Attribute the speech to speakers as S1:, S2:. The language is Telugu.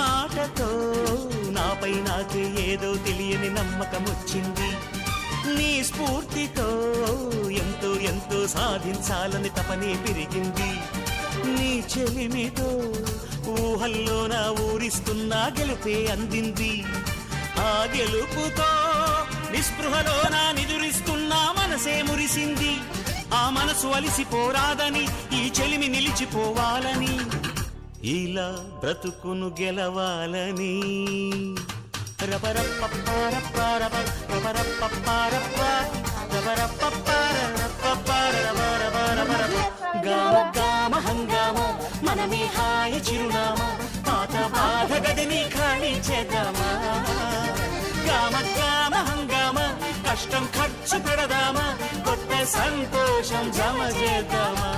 S1: మాటతో నాపై నాకే ఏదో తెలియని నమ్మకం వచ్చింది. నీ స్ఫూర్తితో ఎంతో ఎంతో సాధించాలని తపనే పెరిగింది. నీ చెలిమితో ఊహల్లో నా ఊరిస్తున్నా గెలుపే అందింది. ఆ గెలుపుతో నిస్పృహలో నా నిదురిస్తున్నా మనసే మురిసింది. ఆ మనసు అలిసిపోరాదని ఈ చెలిమి నిలిచిపోవాలని ఇలా బ్రతుకును గెలవాలని గామ హంగామ మనమే హాయ చిరునామా పాత బాధ గదిని ఖాళీ చేద్దామా. గామ గామ హంగామ కష్టం ఖర్చు పెడదామా కొత్త సంతోషం జమ చేద్దామా.